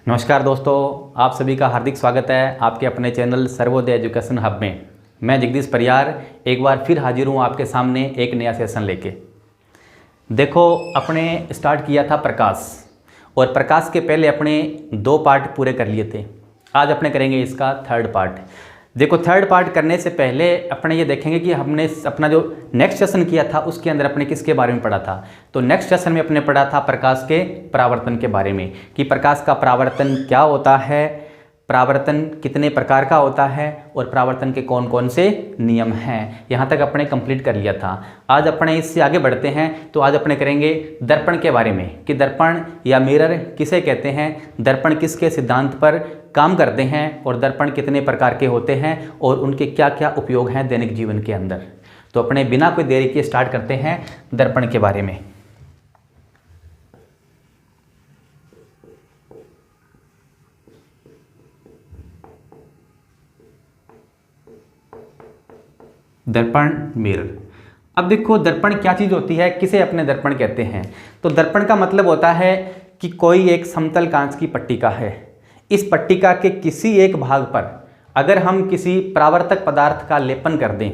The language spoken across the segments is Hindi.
नमस्कार दोस्तों, आप सभी का हार्दिक स्वागत है आपके अपने चैनल सर्वोदय एजुकेशन हब में। मैं जगदीश परियार एक बार फिर हाजिर हूँ आपके सामने एक नया सेशन लेके। देखो, अपने स्टार्ट किया था प्रकाश, और प्रकाश के पहले अपने 2 पार्ट पूरे कर लिए थे। आज अपने करेंगे इसका 3rd पार्ट। देखो, 3rd पार्ट करने से पहले अपने ये देखेंगे कि हमने अपना जो नेक्स्ट सेशन किया था उसके अंदर अपने किसके बारे में पढ़ा था। तो नेक्स्ट सेशन में अपने पढ़ा था प्रकाश के परावर्तन के बारे में, कि प्रकाश का परावर्तन क्या होता है, परावर्तन कितने प्रकार का होता है और परावर्तन के कौन कौन से नियम हैं। यहाँ तक अपने कंप्लीट कर लिया था। आज अपने इससे आगे बढ़ते हैं। तो आज अपने करेंगे दर्पण के बारे में, कि दर्पण या मिरर किसे कहते हैं, दर्पण किसके सिद्धांत पर काम करते हैं और दर्पण कितने प्रकार के होते हैं और उनके क्या क्या उपयोग हैं दैनिक जीवन के अंदर। तो अपने बिना कोई देरी के स्टार्ट करते हैं दर्पण के बारे में। दर्पण, मिरर। अब देखो, दर्पण क्या चीज़ होती है, किसे अपने दर्पण कहते हैं। तो दर्पण का मतलब होता है कि कोई एक समतल कांच की पट्टिका है। इस पट्टिका के किसी एक भाग पर अगर हम किसी परावर्तक पदार्थ का लेपन कर दें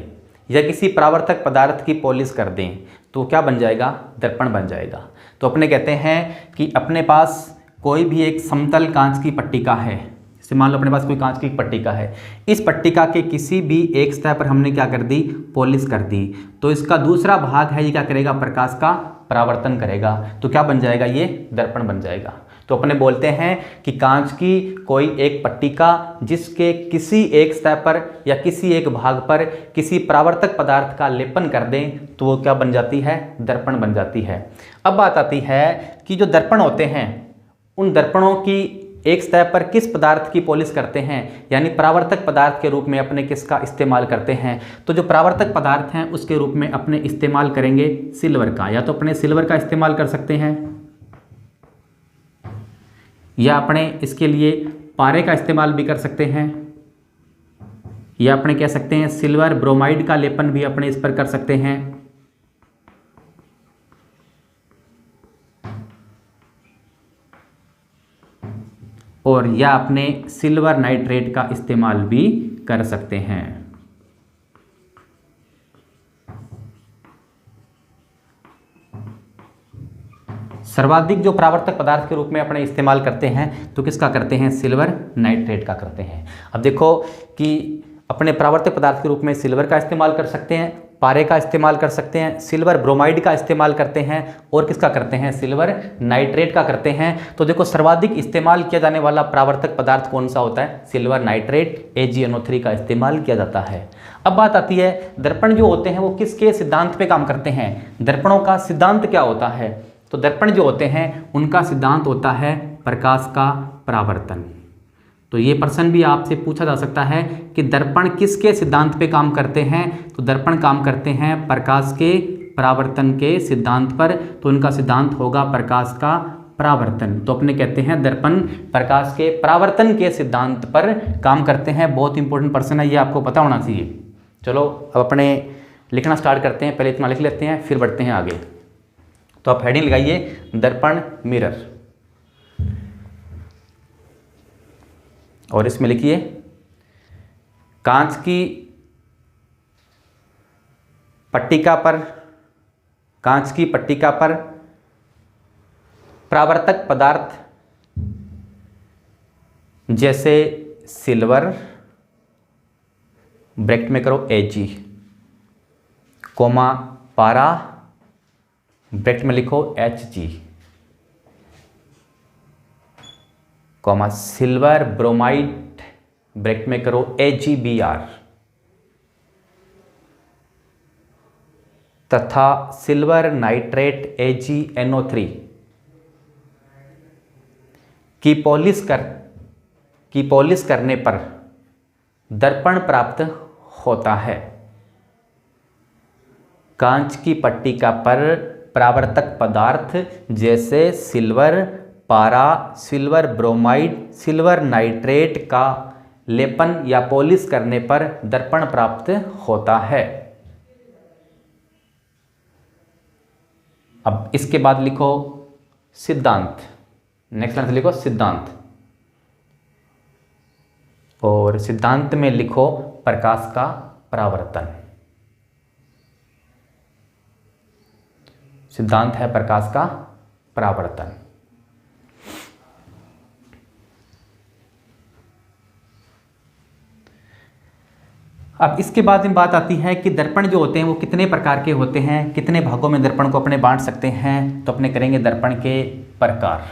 या किसी परावर्तक पदार्थ की पॉलिश कर दें तो क्या बन जाएगा, दर्पण बन जाएगा। तो अपने कहते हैं कि अपने पास कोई भी एक समतल कांच की पट्टिका है। जैसे मान लो अपने पास कोई कांच की पट्टिका है, इस पट्टिका के किसी भी एक सतह पर हमने क्या कर दी, पॉलिश कर दी, तो इसका दूसरा भाग है ये क्या करेगा, प्रकाश का परावर्तन करेगा। तो क्या बन जाएगा, ये दर्पण बन जाएगा। तो अपने बोलते हैं कि कांच की कोई एक पट्टिका जिसके किसी एक सतह पर या किसी एक भाग पर किसी परावर्तक पदार्थ का लेपन कर दें तो वो क्या बन जाती है, दर्पण बन जाती है। अब बात आती है कि जो दर्पण होते हैं उन दर्पणों की एक सतह पर किस पदार्थ की पॉलिश करते हैं, यानी परावर्तक पदार्थ के रूप में अपने किसका इस्तेमाल करते हैं। तो जो परावर्तक पदार्थ हैं उसके रूप में अपने इस्तेमाल करेंगे सिल्वर का। या तो अपने सिल्वर का इस्तेमाल कर सकते हैं या अपने इसके लिए पारे का इस्तेमाल भी कर सकते हैं, या अपने कह सकते हैं सिल्वर ब्रोमाइड का लेपन भी अपने इस पर कर सकते हैं, और या अपने सिल्वर नाइट्रेट का इस्तेमाल भी कर सकते हैं। सर्वाधिक जो परावर्तक पदार्थ के रूप में अपने इस्तेमाल करते हैं तो किसका करते हैं, सिल्वर नाइट्रेट का करते हैं। अब देखो कि अपने परावर्तक पदार्थ के रूप में सिल्वर का इस्तेमाल कर सकते हैं, पारे का इस्तेमाल कर सकते हैं, सिल्वर ब्रोमाइड का इस्तेमाल करते हैं, और किसका करते हैं, सिल्वर नाइट्रेट का करते हैं। तो देखो, सर्वाधिक इस्तेमाल किया जाने वाला परावर्तक पदार्थ कौन सा होता है, सिल्वर नाइट्रेट AgNO3 का इस्तेमाल किया जाता है। अब बात आती है दर्पण जो होते हैं वो किसके सिद्धांत पे काम करते हैं, दर्पणों का सिद्धांत क्या होता है। तो दर्पण जो होते हैं उनका सिद्धांत होता है प्रकाश का परावर्तन। तो ये प्रश्न भी आपसे पूछा जा सकता है कि दर्पण किसके सिद्धांत पे काम करते हैं। तो दर्पण काम करते हैं प्रकाश के परावर्तन के सिद्धांत पर। तो उनका सिद्धांत होगा प्रकाश का परावर्तन। तो अपने कहते हैं दर्पण प्रकाश के परावर्तन के सिद्धांत पर काम करते हैं। बहुत इंपॉर्टेंट प्रश्न है, ये आपको पता होना चाहिए। चलो अब अपने लिखना स्टार्ट करते हैं। पहले इतना लिख लेते हैं फिर बढ़ते हैं आगे। तो आप हेडिंग लगाइए दर्पण मिरर, और इसमें लिखिए कांच की पट्टिका पर, कांच की पट्टिका पर परावर्तक पदार्थ जैसे सिल्वर, ब्रैकेट में करो Ag, कोमा पारा, ब्रैकेट में लिखो Hg, comma silver bromide, bracket में करो AgBr, तथा सिल्वर नाइट्रेट AgNO3 की पॉलिश करने पर दर्पण प्राप्त होता है। कांच की पट्टिका पर परावर्तक पदार्थ जैसे सिल्वर, पारा, सिल्वर ब्रोमाइड, सिल्वर नाइट्रेट का लेपन या पॉलिश करने पर दर्पण प्राप्त होता है। अब इसके बाद लिखो सिद्धांत, नेक्स्ट लाइन से लिखो सिद्धांत। और सिद्धांत में लिखो प्रकाश का परावर्तन। सिद्धांत है प्रकाश का परावर्तन। अब इसके बाद में बात आती है कि दर्पण जो होते हैं वो कितने प्रकार के होते हैं, कितने भागों में दर्पण को अपने बांट सकते हैं। तो अपने करेंगे दर्पण के प्रकार।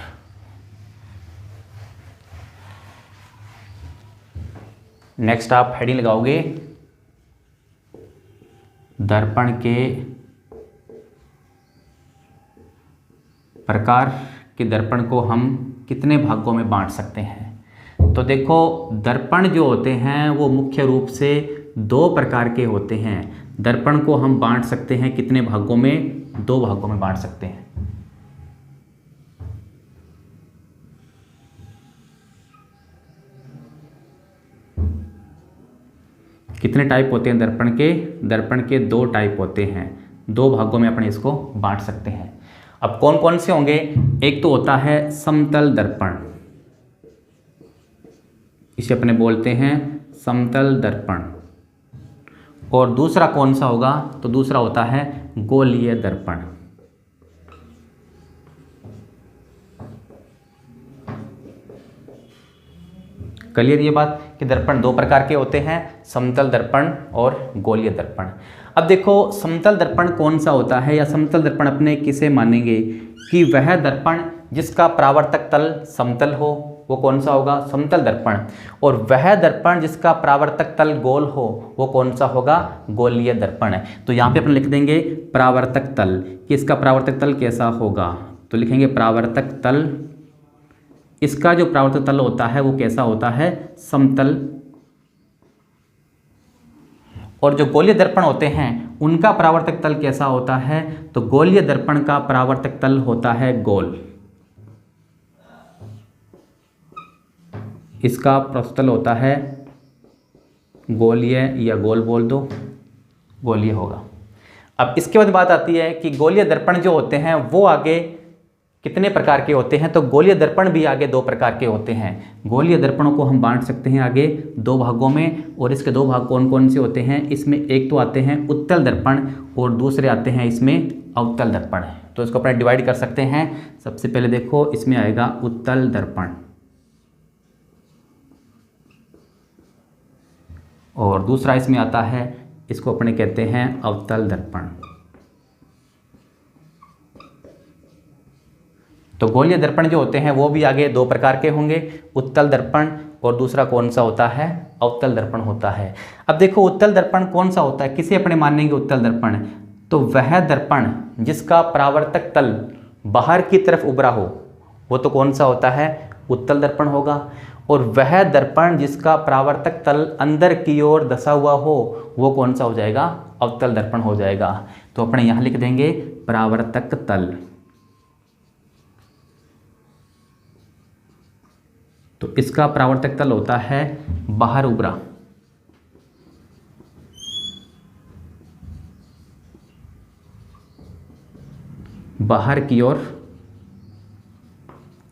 नेक्स्ट आप हेडिंग लगाओगे दर्पण के प्रकार कि दर्पण को हम कितने भागों में बांट सकते हैं। तो देखो दर्पण जो होते हैं वो मुख्य रूप से दो प्रकार के होते हैं। दर्पण को हम बांट सकते हैं कितने भागों में, दो भागों में बांट सकते हैं। कितने टाइप होते हैं दर्पण के, दर्पण के दो टाइप होते हैं, दो भागों में अपने इसको बांट सकते हैं। अब कौन कौन से होंगे, एक तो होता है समतल दर्पण, इसे अपने बोलते हैं समतल दर्पण। और दूसरा कौन सा होगा, तो दूसरा होता है गोलीय दर्पण। क्लियर ये बात कि दर्पण दो प्रकार के होते हैं, समतल दर्पण और गोलीय दर्पण। अब देखो समतल दर्पण कौन सा होता है, या समतल दर्पण अपने किसे मानेंगे कि वह दर्पण जिसका परावर्तक तल समतल हो, वो कौन सा होगा, समतल दर्पण। और वह दर्पण जिसका परावर्तक तल गोल हो, वो कौन सा होगा, गोलीय दर्पण। तो यहाँ पे अपन लिख देंगे परावर्तक तल कि इसका परावर्तक तल कैसा होगा। तो लिखेंगे परावर्तक तल, इसका जो परावर्तक तल होता है वो कैसा होता है, समतल। और जो गोलीय दर्पण होते हैं उनका परावर्तक तल कैसा होता है, तो गोलीय दर्पण का परावर्तक तल होता है गोल। इसका परावर्तक तल होता है गोलीय, या गोल बोल दो, गोलीय होगा। अब इसके बाद बात आती है कि गोलीय दर्पण जो होते हैं वो आगे कितने प्रकार के होते हैं। तो गोलीय दर्पण भी आगे दो प्रकार के होते हैं। गोलीय दर्पणों को हम बांट सकते हैं आगे दो भागों में, और इसके दो भाग कौन कौन से होते हैं, इसमें एक तो आते हैं उत्तल दर्पण और दूसरे आते हैं इसमें अवतल दर्पण। तो इसको अपन डिवाइड कर सकते हैं। सबसे पहले देखो इसमें आएगा उत्तल दर्पण, और दूसरा इसमें आता है, इसको अपने कहते हैं अवतल दर्पण। तो गोलीय दर्पण जो होते हैं वो भी आगे दो प्रकार के होंगे, उत्तल दर्पण और दूसरा कौन सा होता है, अवतल दर्पण होता है। अब देखो उत्तल दर्पण कौन सा होता है, किसे अपने मानेंगे उत्तल दर्पण, तो वह दर्पण जिसका परावर्तक तल बाहर की तरफ उभरा हो, वो तो कौन सा होता है, उत्तल दर्पण होगा। और वह दर्पण जिसका परावर्तक तल अंदर की ओर धंसा हुआ हो, वो कौन सा हो जाएगा, अवतल दर्पण हो जाएगा। तो अपने यहाँ लिख देंगे परावर्तक तल। तो इसका परावर्तक तल होता है बाहर उभरा, बाहर की ओर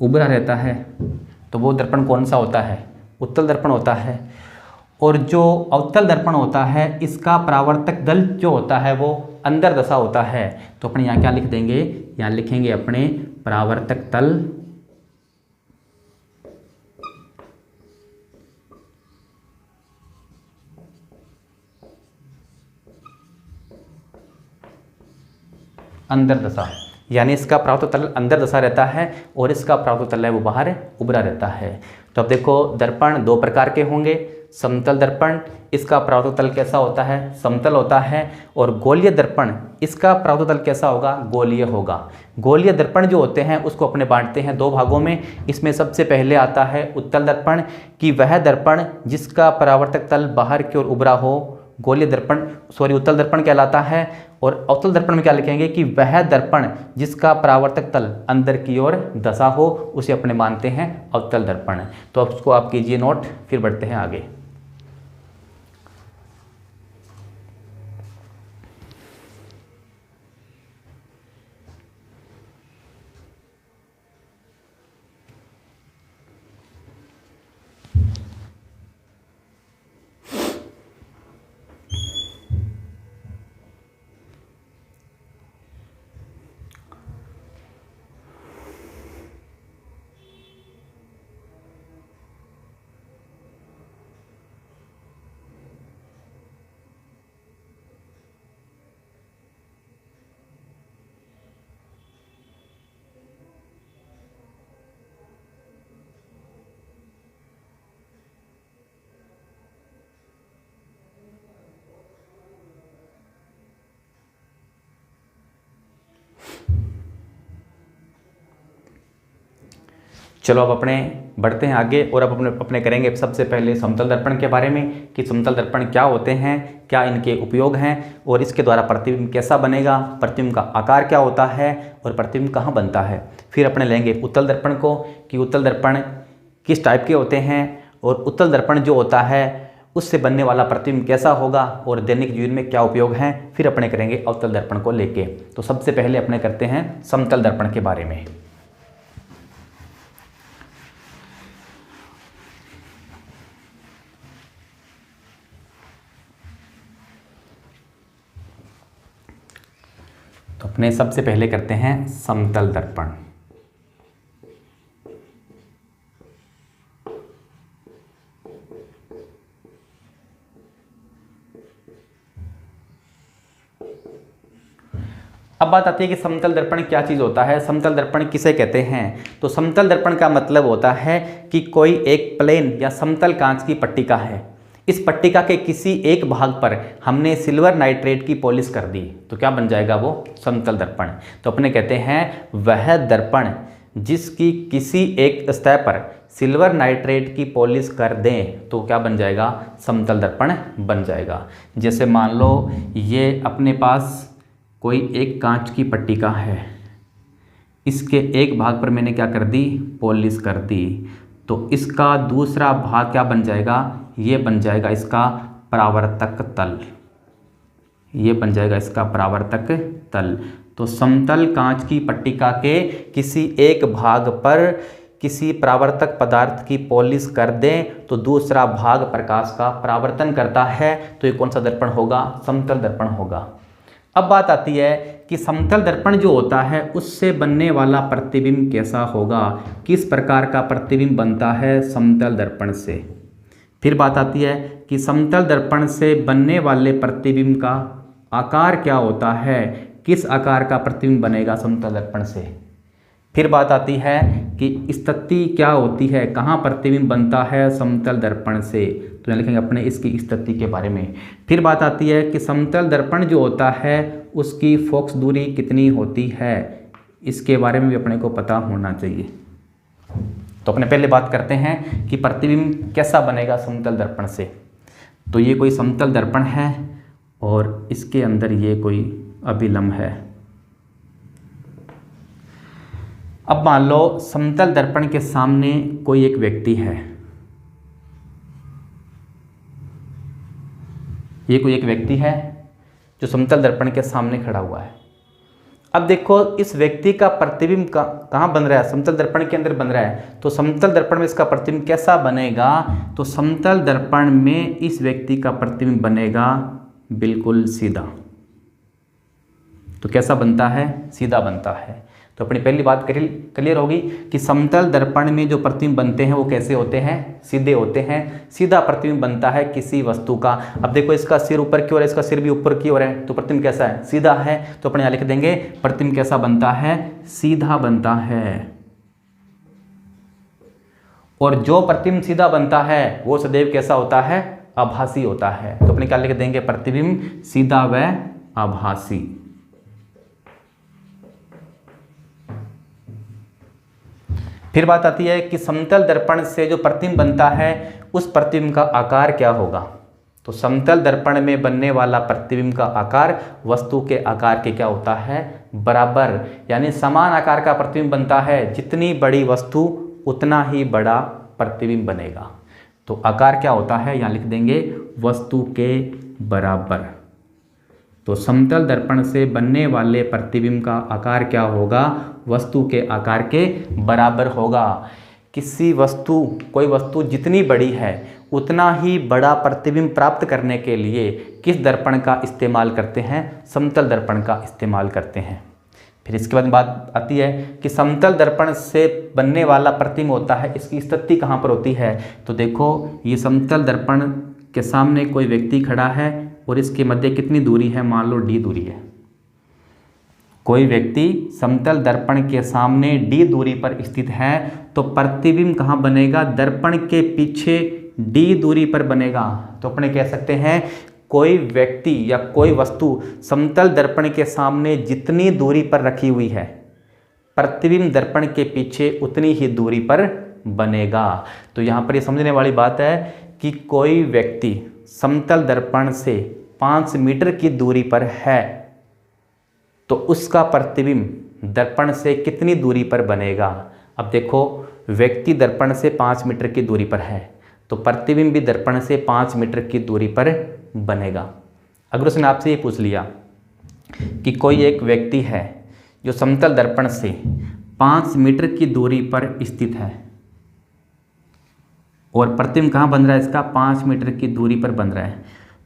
उभरा रहता है, तो वो दर्पण कौन सा होता है, उत्तल दर्पण होता है। और जो अवतल दर्पण होता है इसका परावर्तक तल जो होता है वो अंदर दशा होता है। तो अपने यहाँ क्या लिख देंगे, यहाँ लिखेंगे अपने परावर्तक तल अंदर दशा, यानी इसका परावर्तक तल अंदर दशा रहता है और इसका परावर्तक तल है वो बाहर उभरा रहता है। तो अब देखो दर्पण दो प्रकार के होंगे, समतल दर्पण इसका परावर्तक तल कैसा होता है, समतल होता है। और गोलीय दर्पण इसका परावर्तक तल कैसा होगा, गोलीय होगा। गोलीय दर्पण जो होते हैं उसको अपने बांटते हैं दो भागों में। इसमें सबसे पहले आता है उत्तल दर्पण कि वह दर्पण जिसका परावर्तक तल बाहर की ओर उभरा हो, गोलीय दर्पण उत्तल दर्पण कहलाता है। और अवतल दर्पण में क्या लिखेंगे कि वह दर्पण जिसका परावर्तक तल अंदर की ओर धंसा हो, उसे अपने मानते हैं अवतल दर्पण। तो अब उसको आप कीजिए नोट, फिर बढ़ते हैं आगे। चलो अब अपने बढ़ते हैं आगे और अब अपने करेंगे सबसे पहले समतल दर्पण के बारे में कि समतल दर्पण क्या होते हैं, क्या इनके उपयोग हैं और इसके द्वारा प्रतिबिंब कैसा बनेगा, प्रतिबिंब का आकार क्या होता है और प्रतिबिंब कहाँ बनता है। फिर अपने लेंगे उत्तल दर्पण को कि उत्तल दर्पण किस टाइप के होते हैं और उत्तल दर्पण जो होता है उससे बनने वाला प्रतिबिंब कैसा होगा और दैनिक जीवन में क्या उपयोग हैं। फिर अपने करेंगे अवतल दर्पण को लेके। तो सबसे पहले अपने करते हैं समतल दर्पण के बारे में। तो अपने सबसे पहले करते हैं समतल दर्पण। अब बात आती है कि समतल दर्पण क्या चीज़ होता है, समतल दर्पण किसे कहते हैं। तो समतल दर्पण का मतलब होता है कि कोई एक प्लेन या समतल कांच की पट्टिका है, इस पट्टिका के किसी एक भाग पर हमने सिल्वर नाइट्रेट की पॉलिश कर दी तो क्या बन जाएगा वो समतल दर्पण। तो अपने कहते हैं वह दर्पण जिसकी किसी एक सतह पर सिल्वर नाइट्रेट की पॉलिश कर दें तो क्या बन जाएगा, समतल दर्पण बन जाएगा। जैसे मान लो ये अपने पास कोई एक कांच की पट्टिका है, इसके एक भाग पर मैंने क्या कर दी, पॉलिश कर दी, तो इसका दूसरा भाग क्या बन जाएगा, ये बन जाएगा इसका परावर्तक तल, ये बन जाएगा इसका परावर्तक तल। तो समतल कांच की पट्टिका के किसी एक भाग पर किसी परावर्तक पदार्थ की पॉलिश कर दें तो दूसरा भाग प्रकाश का परावर्तन करता है, तो ये कौन सा दर्पण होगा, समतल दर्पण होगा। अब बात आती है कि समतल दर्पण जो होता है उससे बनने वाला प्रतिबिंब कैसा होगा, किस प्रकार का प्रतिबिंब बनता है समतल दर्पण से। फिर बात आती है कि समतल दर्पण से बनने वाले प्रतिबिंब का आकार क्या होता है, किस आकार का प्रतिबिंब बनेगा समतल दर्पण से। फिर बात आती है कि स्थिति क्या होती है, कहाँ प्रतिबिंब बनता है समतल दर्पण से, तो यहाँ लिखेंगे अपने इसकी स्थिति के बारे में। फिर बात आती है कि समतल दर्पण जो होता है उसकी फोकस दूरी कितनी होती है, इसके बारे में भी अपने को पता होना चाहिए। तो अपने पहले बात करते हैं कि प्रतिबिंब कैसा बनेगा समतल दर्पण से। तो ये कोई समतल दर्पण है और इसके अंदर ये कोई अभिलंब है। अब मान लो समतल दर्पण के सामने कोई एक व्यक्ति है, ये कोई एक व्यक्ति है जो समतल दर्पण के सामने खड़ा हुआ है। अब देखो इस व्यक्ति का प्रतिबिंब कहाँ बन रहा है, समतल दर्पण के अंदर बन रहा है। तो समतल दर्पण में इसका प्रतिबिंब कैसा बनेगा, तो समतल दर्पण में इस व्यक्ति का प्रतिबिंब बनेगा बिल्कुल सीधा। तो कैसा बनता है, सीधा बनता है। तो अपनी पहली बात क्लियर होगी कि समतल दर्पण में जो प्रतिबिंब बनते हैं वो कैसे होते हैं, सीधे होते हैं। सीधा प्रतिबिंब बनता है किसी वस्तु का। अब देखो इसका सिर ऊपर की ओर है, इसका सिर भी ऊपर की ओर है, तो प्रतिबिंब कैसा है, सीधा है। तो अपने यहाँ लिख देंगे प्रतिबिंब कैसा बनता है, सीधा बनता है। और जो प्रतिबिंब सीधा बनता है वो सदैव कैसा होता है, आभासी होता है। तो अपने क्या लिख देंगे, प्रतिबिंब सीधा व आभासी। फिर बात आती है कि समतल दर्पण से जो प्रतिबिंब बनता है उस प्रतिबिंब का आकार क्या होगा। तो समतल दर्पण में बनने वाला प्रतिबिंब का आकार वस्तु के आकार के क्या होता है, बराबर, यानी समान आकार का प्रतिबिंब बनता है। जितनी बड़ी वस्तु उतना ही बड़ा प्रतिबिंब बनेगा। तो आकार क्या होता है, यहाँ लिख देंगे वस्तु के बराबर। तो समतल दर्पण से बनने वाले प्रतिबिंब का आकार क्या होगा, वस्तु के आकार के बराबर होगा। किसी वस्तु, कोई वस्तु जितनी बड़ी है उतना ही बड़ा प्रतिबिंब प्राप्त करने के लिए किस दर्पण का इस्तेमाल करते हैं, समतल दर्पण का इस्तेमाल करते हैं। फिर इसके बाद बात आती है कि समतल दर्पण से बनने वाला प्रतिबिंब होता है, इसकी स्थिति कहाँ पर होती है। तो देखो ये समतल दर्पण के सामने कोई व्यक्ति खड़ा है और इसके मध्य कितनी दूरी है, मान लो d दूरी है। कोई व्यक्ति समतल दर्पण के सामने d दूरी पर स्थित है तो प्रतिबिंब कहाँ बनेगा, दर्पण के पीछे d दूरी पर बनेगा। तो अपने कह सकते हैं कोई व्यक्ति या कोई वस्तु समतल दर्पण के सामने जितनी दूरी पर रखी हुई है प्रतिबिंब दर्पण के पीछे उतनी ही दूरी पर बनेगा। तो यहाँ पर ये समझने वाली बात है कि कोई व्यक्ति समतल दर्पण से 5 मीटर की दूरी पर है तो उसका प्रतिबिंब दर्पण से कितनी दूरी पर बनेगा। अब देखो, व्यक्ति दर्पण से 5 मीटर की दूरी पर है तो प्रतिबिंब भी दर्पण से 5 मीटर की दूरी पर बनेगा। अगर उसने आपसे ये पूछ लिया कि कोई एक व्यक्ति है जो समतल दर्पण से 5 मीटर की दूरी पर स्थित है और प्रतिबिंब कहाँ बन रहा है इसका, 5 मीटर की दूरी पर बन रहा है,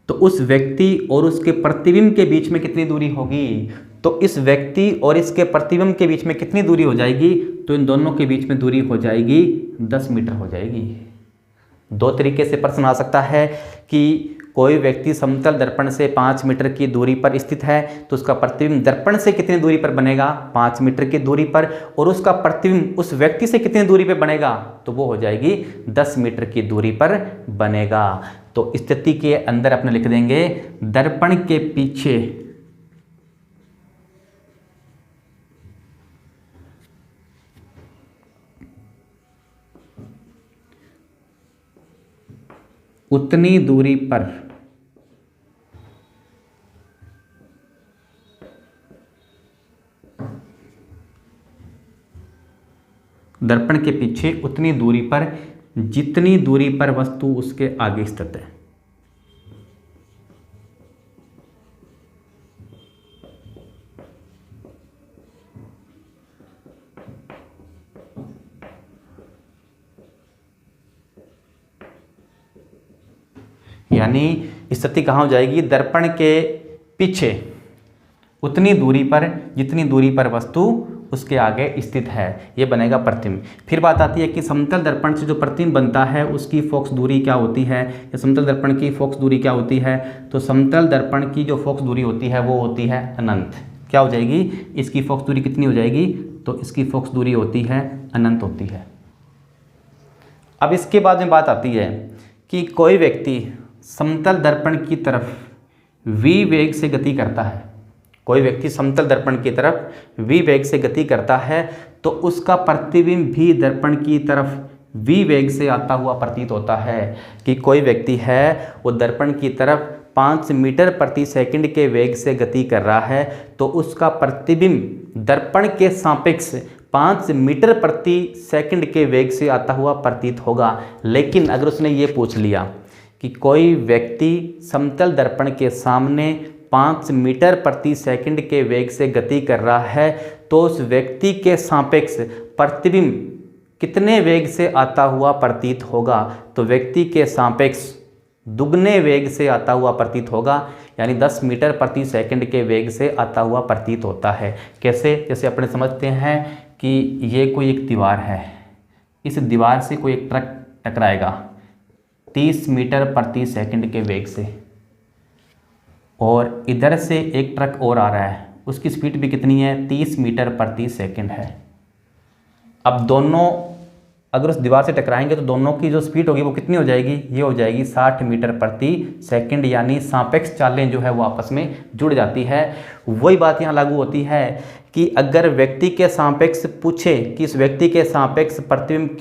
तो उस व्यक्ति और उसके प्रतिबिंब के बीच में कितनी दूरी होगी। तो इस व्यक्ति और इसके प्रतिबिंब के बीच में कितनी दूरी हो जाएगी, तो इन दोनों के बीच में दूरी हो जाएगी 10 मीटर हो जाएगी। दो तरीके से प्रश्न आ सकता है कि कोई व्यक्ति समतल दर्पण से 5 मीटर की दूरी पर स्थित है तो उसका प्रतिबिंब दर्पण से कितनी दूरी पर बनेगा, 5 मीटर की दूरी पर, और उसका प्रतिबिंब उस व्यक्ति से कितनी दूरी पर बनेगा, तो वो हो जाएगी 10 मीटर की दूरी पर बनेगा। तो स्थिति के अंदर अपने लिख देंगे दर्पण के पीछे उतनी दूरी पर दर्पण के पीछे उतनी दूरी पर जितनी दूरी पर वस्तु उसके आगे स्थित है। यानी स्थिति कहाँ हो जाएगी, दर्पण के पीछे उतनी दूरी पर जितनी दूरी पर वस्तु उसके आगे स्थित है, ये बनेगा प्रतिबिंब। फिर बात आती है कि समतल दर्पण से जो प्रतिबिंब बनता है उसकी फोकस दूरी क्या होती है, या समतल दर्पण की फोकस दूरी क्या होती है। तो समतल दर्पण की जो फोकस दूरी होती है वो होती है अनंत। क्या हो जाएगी, इसकी फोकस दूरी कितनी हो जाएगी, तो इसकी फोकस दूरी होती है अनंत होती है। अब इसके बाद में बात आती है कि कोई व्यक्ति समतल दर्पण की तरफ v वेग से गति करता है, कोई व्यक्ति समतल दर्पण की तरफ v वेग से गति करता है तो उसका प्रतिबिंब भी दर्पण की तरफ v वेग से आता हुआ प्रतीत होता है। कि कोई व्यक्ति है वो दर्पण की तरफ 5 मीटर प्रति सेकंड के वेग से गति कर रहा है तो उसका प्रतिबिंब दर्पण के सापेक्ष 5 मीटर प्रति सेकंड के वेग से आता हुआ प्रतीत होगा। लेकिन अगर उसने ये पूछ लिया कि कोई व्यक्ति समतल दर्पण के सामने 5 मीटर प्रति सेकंड के वेग से गति कर रहा है तो उस व्यक्ति के सापेक्ष प्रतिबिंब कितने वेग से आता हुआ प्रतीत होगा, तो व्यक्ति के सापेक्ष दुगने वेग से आता हुआ प्रतीत होगा, यानी 10 मीटर प्रति सेकंड के वेग से आता हुआ प्रतीत होता है। कैसे, जैसे अपने समझते हैं कि ये कोई एक दीवार है, इस दीवार से कोई एक ट्रक टकराएगा 30 मीटर प्रति सेकंड के वेग से, और इधर से एक ट्रक और आ रहा है, उसकी स्पीड भी कितनी है, 30 मीटर प्रति सेकंड है। अब दोनों अगर उस दीवार से टकराएंगे तो दोनों की जो स्पीड होगी वो कितनी हो जाएगी, ये हो जाएगी 60 मीटर प्रति सेकंड, यानी सापेक्ष चालें जो है वो आपस में जुड़ जाती है। वही बात यहाँ लागू होती है कि अगर व्यक्ति के सापेक्ष पूछे कि इस व्यक्ति के सापेक्ष प्रतिबिंब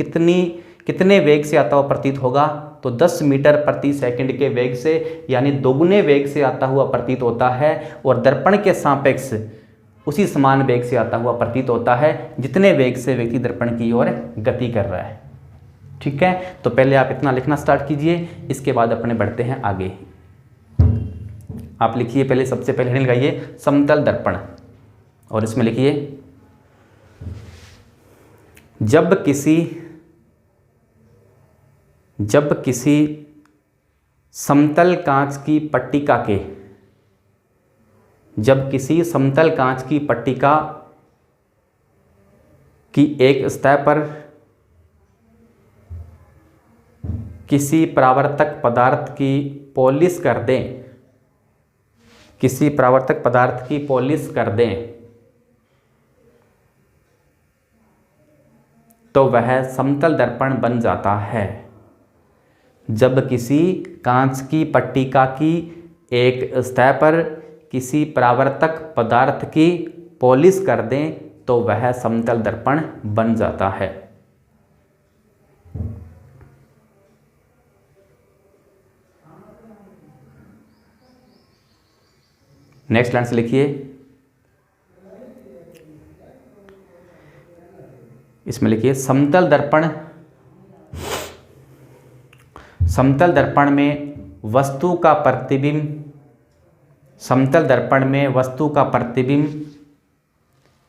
कितने वेग से आता हुआ प्रतीत होगा, तो 10 मीटर प्रति सेकंड के वेग से, यानी दोगुने वेग से आता हुआ प्रतीत होता है, और दर्पण के सापेक्ष उसी समान वेग से आता हुआ प्रतीत होता है जितने वेग से व्यक्ति दर्पण की ओर गति कर रहा है। ठीक है, तो पहले आप इतना लिखना स्टार्ट कीजिए, इसके बाद अपने बढ़ते हैं आगे। आप लिखिए, पहले सबसे पहले हेडिंग लगाइए समतल दर्पण, और इसमें लिखिए जब किसी समतल कांच की पट्टिका के की एक सतह पर किसी परावर्तक पदार्थ की पॉलिश कर दें तो वह समतल दर्पण बन जाता है। जब किसी कांच की पट्टिका की एक सतह पर किसी परावर्तक पदार्थ की पॉलिश कर दें तो वह समतल दर्पण बन जाता है। नेक्स्ट लाइन से लिखिए, इसमें लिखिए समतल दर्पण में वस्तु का प्रतिबिंब, समतल दर्पण में वस्तु का प्रतिबिंब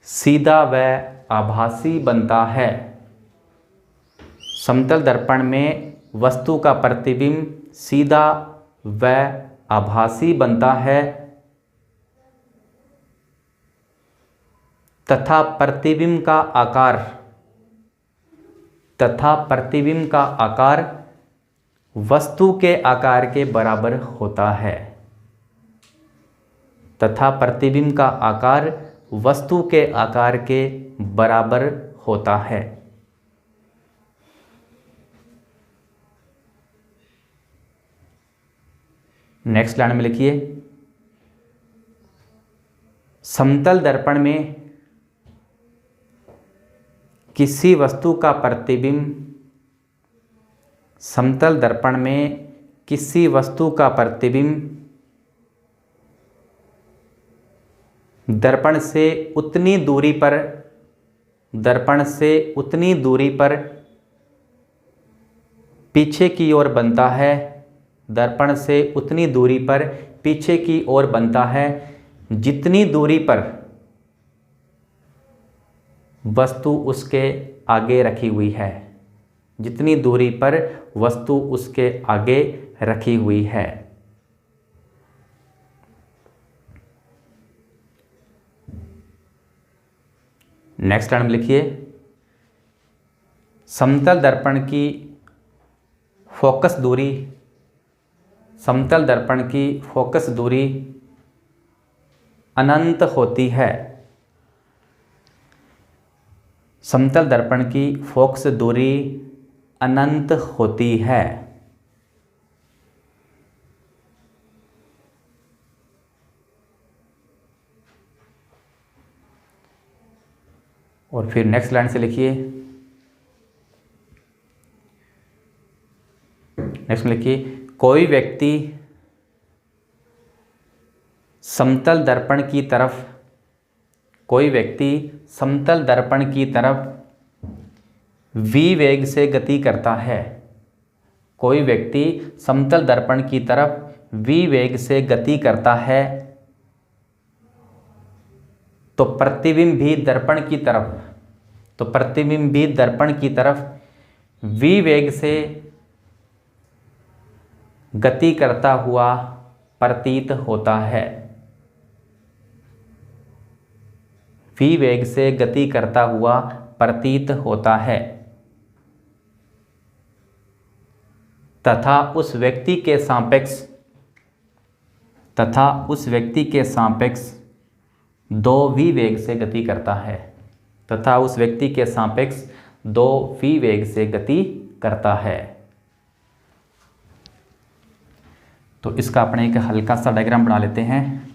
सीधा व आभासी बनता है। समतल दर्पण में वस्तु का प्रतिबिंब सीधा व आभासी बनता है तथा प्रतिबिंब का आकार वस्तु के आकार के बराबर होता है। तथा प्रतिबिंब का आकार वस्तु के आकार के बराबर होता है। नेक्स्ट लाइन में लिखिए, समतल दर्पण में किसी वस्तु का प्रतिबिंब, समतल दर्पण में किसी वस्तु का प्रतिबिंब दर्पण से उतनी दूरी पर पीछे की ओर बनता है। दर्पण से उतनी दूरी पर पीछे की ओर बनता है जितनी दूरी पर वस्तु उसके आगे रखी हुई है। जितनी दूरी पर वस्तु उसके आगे रखी हुई है। नेक्स्ट लाइन में लिखिए, समतल दर्पण की फोकस दूरी अनंत होती है। समतल दर्पण की फोकस दूरी अनंत होती है। और फिर नेक्स्ट लाइन से लिखिए, नेक्स्ट में लिखिए, कोई व्यक्ति समतल दर्पण की तरफ v वेग से गति करता है। कोई व्यक्ति समतल दर्पण की तरफ v वेग से गति करता है तो प्रतिबिंब भी दर्पण की तरफ v वेग से गति करता हुआ प्रतीत होता है। v वेग से गति करता हुआ प्रतीत होता है तथा उस व्यक्ति के सापेक्ष 2v वेग से गति करता है। तथा उस व्यक्ति के सापेक्ष 2v वेग से गति करता है। तो इसका अपने एक हल्का सा डायग्राम बना लेते हैं।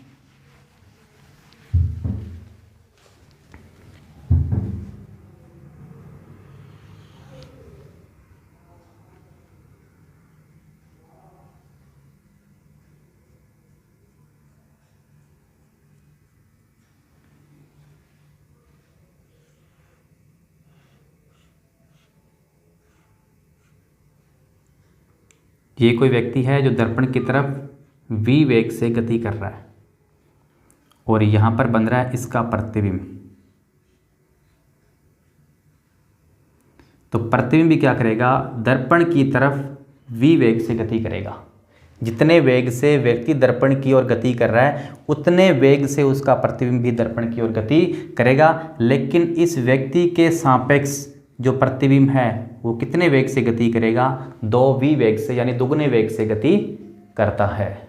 ये कोई व्यक्ति है जो दर्पण की तरफ v वेग से गति कर रहा है और यहाँ पर बन रहा है इसका प्रतिबिंब। तो प्रतिबिंब भी क्या करेगा, दर्पण की तरफ v वेग से गति करेगा। जितने वेग से व्यक्ति दर्पण की ओर गति कर रहा है उतने वेग से उसका प्रतिबिंब भी दर्पण की ओर गति करेगा। लेकिन इस व्यक्ति के सापेक्ष जो प्रतिबिंब है वो कितने वेग से गति करेगा, 2v वेग से, यानी दुगने वेग से गति करता है।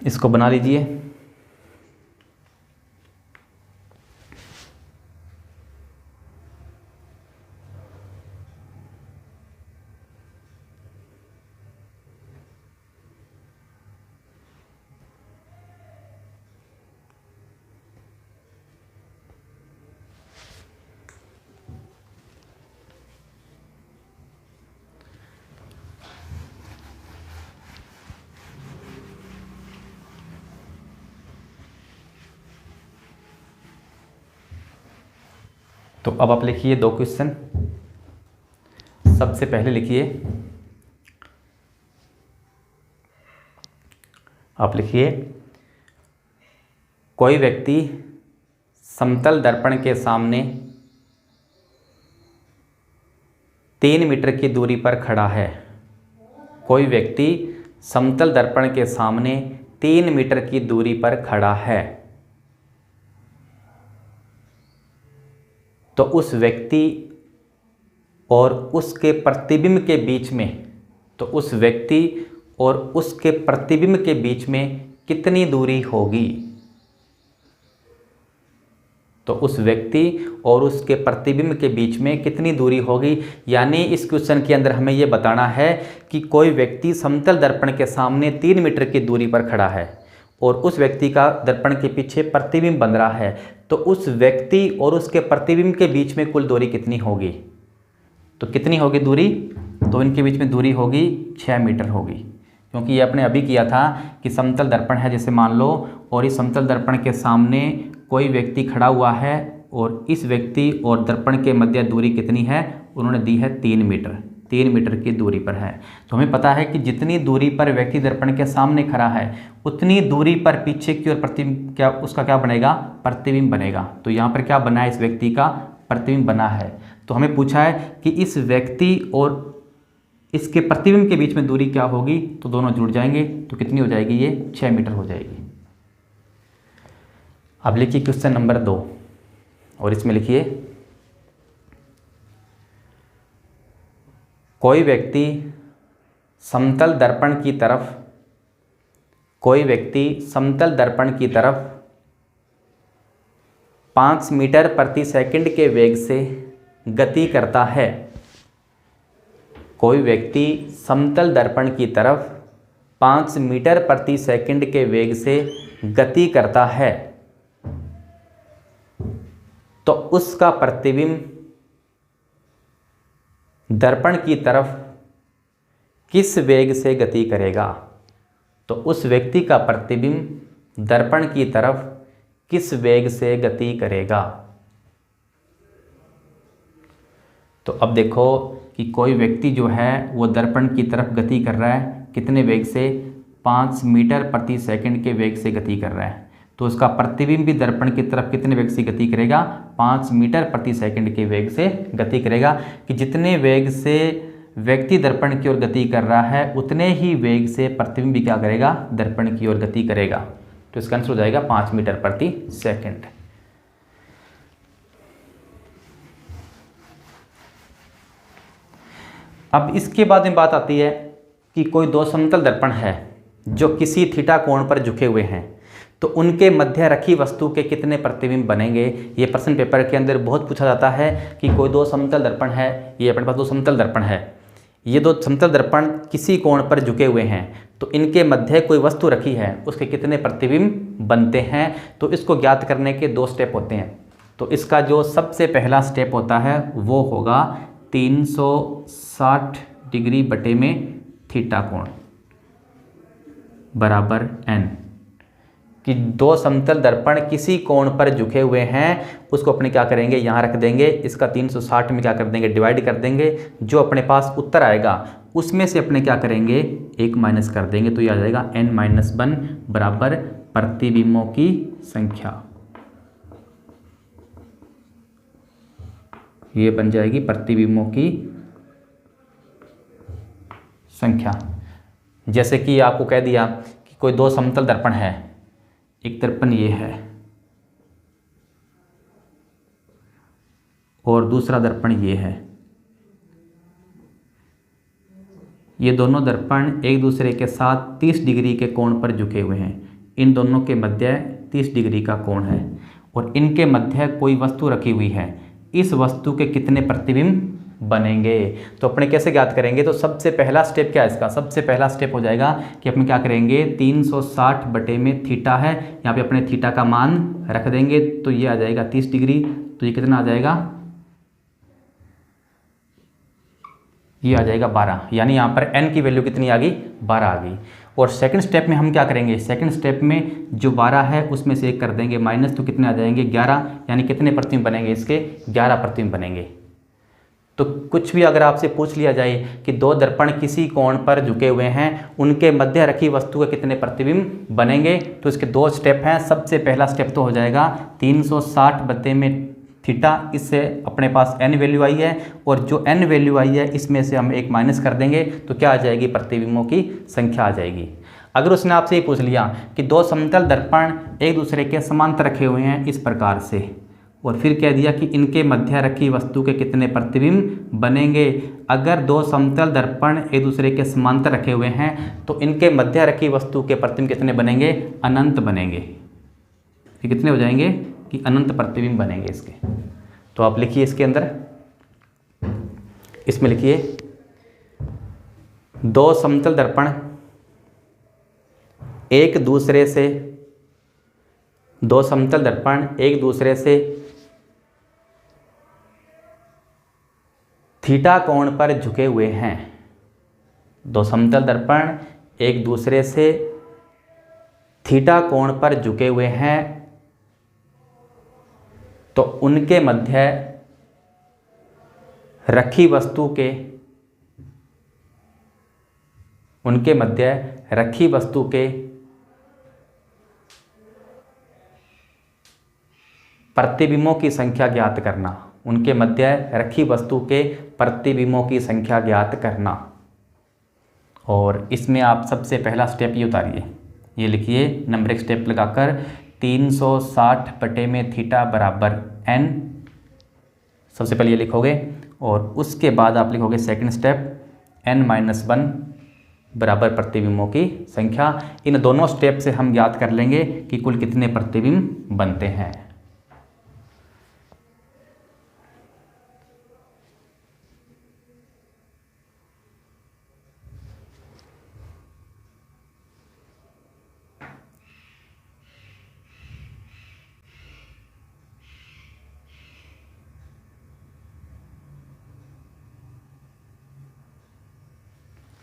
इसको बना लीजिए। तो अब आप लिखिए 2 क्वेश्चन। सबसे पहले लिखिए, आप लिखिए कोई व्यक्ति समतल दर्पण के सामने 3 मीटर की दूरी पर खड़ा है। कोई व्यक्ति समतल दर्पण के सामने 3 मीटर की दूरी पर खड़ा है, तो उस व्यक्ति और उसके प्रतिबिंब के बीच में, तो उस व्यक्ति और उसके प्रतिबिंब के बीच में कितनी दूरी होगी? तो उस व्यक्ति और उसके प्रतिबिंब के बीच में कितनी दूरी होगी, यानी इस क्वेश्चन के अंदर हमें यह बताना है कि कोई व्यक्ति समतल दर्पण के सामने 3 मीटर की दूरी पर खड़ा है और उस व्यक्ति का दर्पण के पीछे प्रतिबिंब बन रहा है, तो उस व्यक्ति और उसके प्रतिबिंब के बीच में कुल दूरी कितनी होगी? तो कितनी होगी दूरी? तो इनके बीच में दूरी होगी 6 मीटर होगी, क्योंकि ये आपने अभी किया था कि समतल दर्पण है जैसे मान लो, और इस समतल दर्पण के सामने कोई व्यक्ति खड़ा हुआ है और इस व्यक्ति और दर्पण के मध्य दूरी कितनी है? उन्होंने दी है 3 मीटर। 3 मीटर की दूरी पर है, तो हमें पता है कि जितनी दूरी पर व्यक्ति दर्पण के सामने खड़ा है उतनी दूरी पर पीछे की ओर प्रतिबिंब क्या बनेगा? प्रतिबिंब बनेगा। तो यहाँ पर क्या बना है? इस व्यक्ति का प्रतिबिंब बना है। तो हमें पूछा है कि इस व्यक्ति और इसके प्रतिबिंब के बीच में दूरी क्या होगी? तो दोनों जुड़ जाएंगे, तो कितनी हो जाएगी? ये 6 मीटर हो जाएगी। अब लिखिए क्वेश्चन नंबर 2, और इसमें लिखिए कोई व्यक्ति समतल दर्पण की तरफ 5 मीटर प्रति सेकंड के वेग से गति करता है। कोई व्यक्ति समतल दर्पण की तरफ 5 मीटर प्रति सेकंड के वेग से गति करता है, तो उसका प्रतिबिंब दर्पण की तरफ किस वेग से गति करेगा? तो उस व्यक्ति का प्रतिबिंब दर्पण की तरफ किस वेग से गति करेगा? तो अब देखो कि कोई व्यक्ति जो है वो दर्पण की तरफ गति कर रहा है, कितने वेग से? 5 मीटर प्रति सेकंड के वेग से गति कर रहा है, तो उसका प्रतिबिंब भी दर्पण की तरफ कितने वेग से गति करेगा? 5 मीटर प्रति सेकंड के वेग से गति करेगा। कि जितने वेग से व्यक्ति दर्पण की ओर गति कर रहा है उतने ही वेग से प्रतिबिंब भी क्या करेगा? दर्पण की ओर गति करेगा। तो इसका आंसर हो जाएगा 5 मीटर प्रति सेकंड। अब इसके बाद में बात आती है कि कोई 2 समतल दर्पण है जो किसी थीटा कोण पर झुके हुए हैं, तो उनके मध्य रखी वस्तु के कितने प्रतिबिंब बनेंगे? ये प्रश्न पेपर के अंदर बहुत पूछा जाता है कि कोई 2 समतल दर्पण है, ये अपने पास 2 समतल दर्पण है, ये 2 समतल दर्पण किसी कोण पर झुके हुए हैं, तो इनके मध्य कोई वस्तु रखी है, उसके कितने प्रतिबिंब बनते हैं? तो इसको ज्ञात करने के 2 स्टेप होते हैं। तो इसका जो सबसे पहला स्टेप होता है वो होगा 360 डिग्री बटे में थीटा कोण बराबर n। कि 2 समतल दर्पण किसी कोण पर झुके हुए हैं, उसको अपने क्या करेंगे? यहाँ रख देंगे, इसका 360 में क्या कर देंगे? डिवाइड कर देंगे। जो अपने पास उत्तर आएगा उसमें से अपने क्या करेंगे? 1 माइनस कर देंगे, तो ये आ जाएगा n-1 बराबर प्रतिबिंबों की संख्या। ये बन जाएगी प्रतिबिंबों की संख्या। जैसे कि आपको कह दिया कि कोई 2 समतल दर्पण है, एक दर्पण ये है और दूसरा दर्पण ये है। ये दोनों दर्पण एक दूसरे के साथ 30 डिग्री के कोण पर झुके हुए हैं। इन दोनों के मध्य 30 डिग्री का कोण है और इनके मध्य कोई वस्तु रखी हुई है। इस वस्तु के कितने प्रतिबिंब बनेंगे? तो अपने कैसे ज्ञात करेंगे? तो सबसे पहला स्टेप क्या है इसका? सबसे पहला स्टेप हो जाएगा कि अपने क्या करेंगे? 360 बटे में थीटा है, यहाँ पे अपने थीटा का मान रख देंगे, तो ये आ जाएगा 30 डिग्री। तो ये कितना आ जाएगा? ये आ जाएगा 12, यानी यहाँ पर n की वैल्यू कितनी आ गई? 12 आ गई। और सेकंड स्टेप में हम क्या करेंगे, सेकंड स्टेप में जो 12 है उसमें से 1 कर देंगे माइनस, तो कितने आ जाएंगे 11, यानी कितने प्रतिबिंब बनेंगे इसके 11 प्रतिबिंब बनेंगे। तो कुछ भी अगर आपसे पूछ लिया जाए कि दो दर्पण किसी कोण पर झुके हुए हैं, उनके मध्य रखी वस्तु के कितने प्रतिबिंब बनेंगे, तो इसके 2 स्टेप हैं। सबसे पहला स्टेप तो हो जाएगा 360 बटे में थीटा, इससे अपने पास n वैल्यू आई है और जो n वैल्यू आई है इसमें से हम 1 माइनस कर देंगे तो क्या आ जाएगी, प्रतिबिंबों की संख्या आ जाएगी। अगर उसने आपसे ये पूछ लिया कि दो समतल दर्पण एक दूसरे के समांतर रखे हुए हैं इस प्रकार से, और फिर कह दिया कि इनके मध्य रखी वस्तु के कितने प्रतिबिंब बनेंगे, अगर दो समतल दर्पण एक दूसरे के समांतर रखे हुए हैं तो इनके मध्य रखी वस्तु के प्रतिबिंब कितने बनेंगे, अनंत बनेंगे। ये कितने हो जाएंगे कि अनंत प्रतिबिंब बनेंगे इसके। तो आप लिखिए इसके अंदर, इसमें लिखिए दो समतल दर्पण एक दूसरे से, दो समतल दर्पण एक दूसरे से थीटा कोण पर झुके हुए हैं। दो समतल दर्पण एक दूसरे से थीटा कोण पर झुके हुए हैं, तो उनके मध्य रखी वस्तु के, उनके मध्य रखी वस्तु के प्रतिबिंबों की संख्या ज्ञात करना, उनके मध्य रखी वस्तु के प्रतिबिंबों की संख्या ज्ञात करना। और इसमें आप सबसे पहला स्टेप ये उतारिए, ये लिखिए नंबर 1 स्टेप लगाकर 360 बटे में थीटा बराबर n, सबसे पहले ये लिखोगे और उसके बाद आप लिखोगे सेकंड स्टेप n-1 बराबर प्रतिबिंबों की संख्या। इन दोनों स्टेप से हम ज्ञात कर लेंगे कि कुल कितने प्रतिबिंब बनते हैं।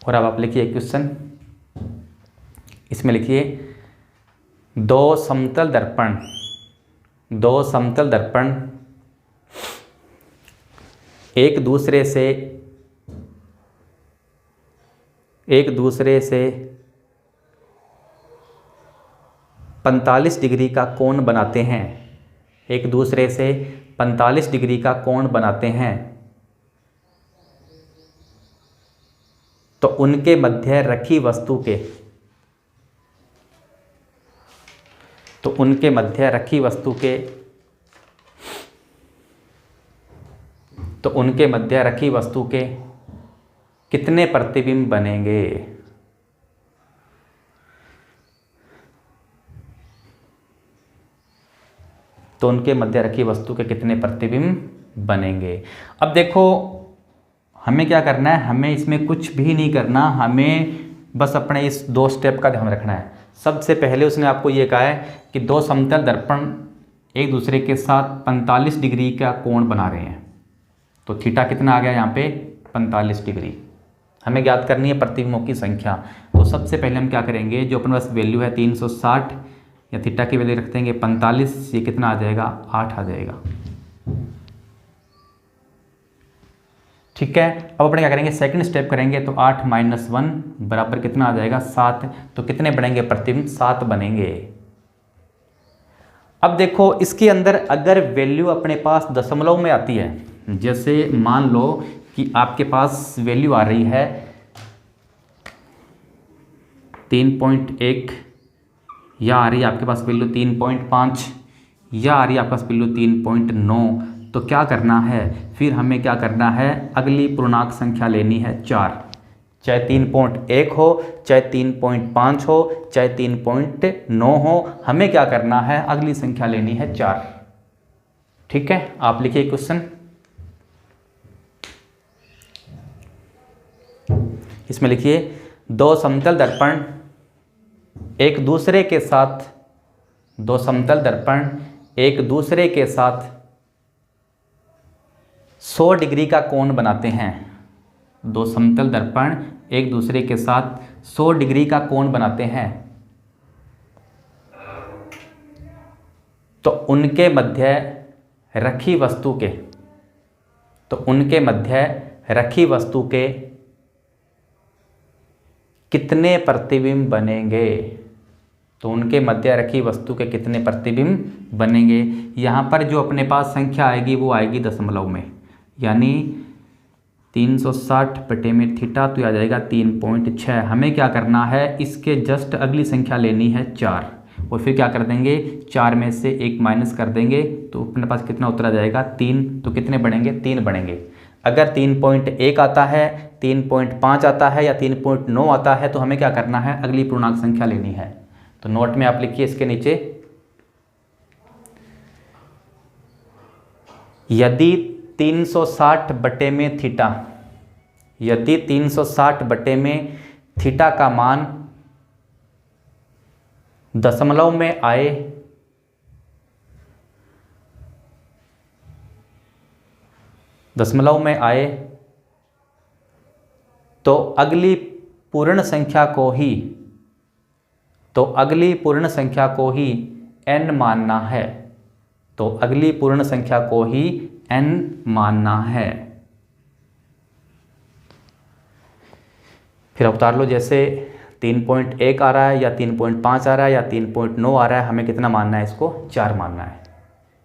और अब आप लिखिए क्वेश्चन, इसमें लिखिए दो समतल दर्पण, दो समतल दर्पण एक दूसरे से 45 डिग्री का कोण बनाते हैं, एक दूसरे से 45 डिग्री का कोण बनाते हैं, तो उनके मध्य रखी वस्तु के, तो उनके मध्य रखी वस्तु के, तो उनके मध्य रखी वस्तु के कितने प्रतिबिंब बनेंगे। तो उनके मध्य रखी वस्तु के कितने प्रतिबिंब बनेंगे। अब देखो हमें क्या करना है, हमें इसमें कुछ भी नहीं करना, हमें बस अपने इस 2 स्टेप का ध्यान रखना है। सबसे पहले उसने आपको ये कहा है कि दो समतल दर्पण एक दूसरे के साथ 45 डिग्री का कोण बना रहे हैं, तो थीटा कितना आ गया यहाँ पे 45 डिग्री। हमें ज्ञात करनी है प्रतिबिंबों की संख्या। तो सबसे पहले हम क्या करेंगे, जो अपने पास वैल्यू है 360 या थीटा की वैल्यू रख देंगे 45, ये कितना आ जाएगा 8 आ जाएगा। ठीक है, अब अपने क्या करेंगे, सेकंड स्टेप करेंगे तो 8-1 बराबर कितना आ जाएगा 7, तो कितने बनेंगे प्रतिबिंब 7 बनेंगे। अब देखो इसके अंदर अगर वैल्यू अपने पास दशमलव में आती है, जैसे मान लो कि आपके पास वैल्यू आ रही है 3.1 या आ रही है आपके पास वैल्यू 3.5 या आ रही है आपके पास वैल्यू 3.9, तो क्या करना है, फिर हमें क्या करना है, अगली पूर्णांक संख्या लेनी है 4, चाहे 3.1 हो, चाहे 3.5 हो, चाहे 3.9 हो, हमें क्या करना है, अगली संख्या लेनी है 4। ठीक है, आप लिखिए क्वेश्चन, इसमें लिखिए दो समतल दर्पण एक दूसरे के साथ, दो समतल दर्पण एक दूसरे के साथ 100 डिग्री का कोण बनाते हैं। दो समतल दर्पण एक दूसरे के साथ 100 डिग्री का कोण बनाते हैं तो उनके मध्य रखी वस्तु के कितने प्रतिबिंब बनेंगे। तो उनके मध्य रखी वस्तु के कितने प्रतिबिंब बनेंगे। यहाँ पर जो अपने पास संख्या आएगी वो आएगी दशमलव में, यानी 360 बटे में थीटा तो आ जाएगा 3.6। हमें क्या करना है, इसके जस्ट अगली संख्या लेनी है 4, और फिर क्या कर देंगे 4 में से 1 माइनस कर देंगे तो अपने पास कितना उत्तर आ जाएगा 3। तो कितने बढ़ेंगे 3 बढ़ेंगे। अगर 3.1 आता है, 3.5 आता है या 3.9 आता है तो हमें क्या करना है, अगली पूर्णांक संख्या लेनी है। तो नोट में आप लिखिए इसके नीचे, यदि 360 बटे में थीटा, यदि 360 बटे में थीटा का मान दशमलव में आए तो अगली पूर्ण संख्या को ही n मानना है। तो अगली पूर्ण संख्या को ही n मानना है। फिर उतार लो, जैसे 3.1 आ रहा है या 3.5 आ रहा है या 3.9 आ रहा है, हमें कितना मानना है, इसको 4 मानना है।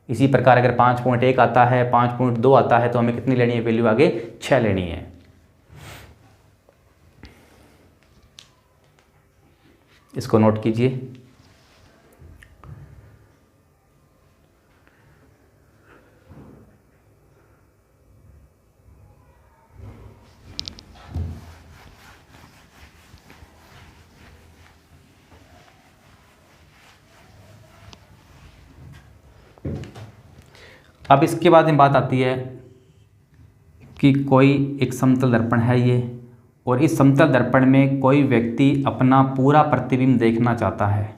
इसी प्रकार अगर 5.1 आता है, 5.2 आता है तो हमें कितनी लेनी है वैल्यू, आगे 6 लेनी है। इसको नोट कीजिए। अब इसके बाद में बात आती है कि कोई एक समतल दर्पण है ये, और इस समतल दर्पण में कोई व्यक्ति अपना पूरा प्रतिबिंब देखना चाहता है।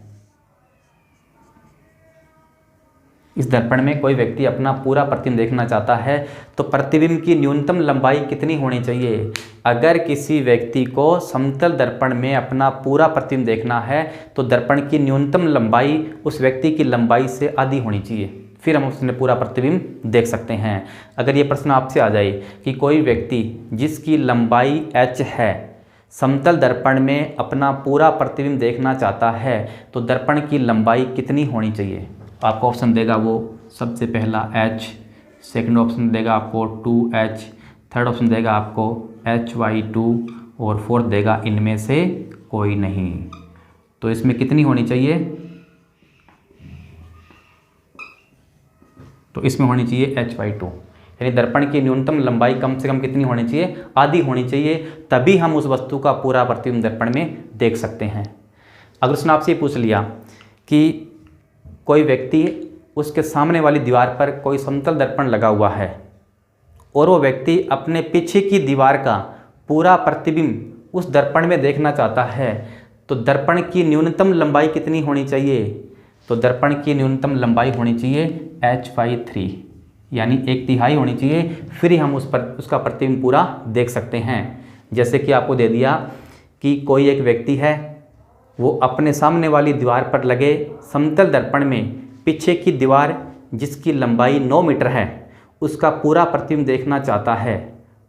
इस दर्पण में कोई व्यक्ति अपना पूरा प्रतिबिंब देखना चाहता है तो प्रतिबिंब की न्यूनतम लंबाई कितनी होनी चाहिए। अगर किसी व्यक्ति को समतल दर्पण में अपना पूरा प्रतिबिंब देखना है तो दर्पण की न्यूनतम लंबाई उस व्यक्ति की लंबाई से आधी होनी चाहिए, फिर हम उसने पूरा प्रतिबिंब देख सकते हैं। अगर ये प्रश्न आपसे आ जाए कि कोई व्यक्ति जिसकी लंबाई h है समतल दर्पण में अपना पूरा प्रतिबिंब देखना चाहता है तो दर्पण की लंबाई कितनी होनी चाहिए, आपको ऑप्शन देगा वो सबसे पहला h, सेकंड ऑप्शन देगा आपको 2h, थर्ड ऑप्शन देगा आपको hy2 और फोर्थ देगा इनमें से कोई नहीं। तो इसमें कितनी होनी चाहिए, तो इसमें होनी चाहिए hy2, यानी दर्पण की न्यूनतम लंबाई कम से कम कितनी होनी चाहिए, आधी होनी चाहिए, तभी हम उस वस्तु का पूरा प्रतिबिंब दर्पण में देख सकते हैं। अगर उसने आपसे पूछ लिया कि कोई व्यक्ति, उसके सामने वाली दीवार पर कोई समतल दर्पण लगा हुआ है और वो व्यक्ति अपने पीछे की दीवार का पूरा प्रतिबिंब उस दर्पण में देखना चाहता है तो दर्पण की न्यूनतम लंबाई कितनी होनी चाहिए, तो दर्पण की न्यूनतम लंबाई होनी चाहिए hy3, यानी 1/3 होनी चाहिए, फिर ही हम उसका प्रतिबिंब पूरा देख सकते हैं। जैसे कि आपको दे दिया कि कोई एक व्यक्ति है, वो अपने सामने वाली दीवार पर लगे समतल दर्पण में पीछे की दीवार जिसकी लंबाई 9 मीटर है उसका पूरा प्रतिबिंब देखना चाहता है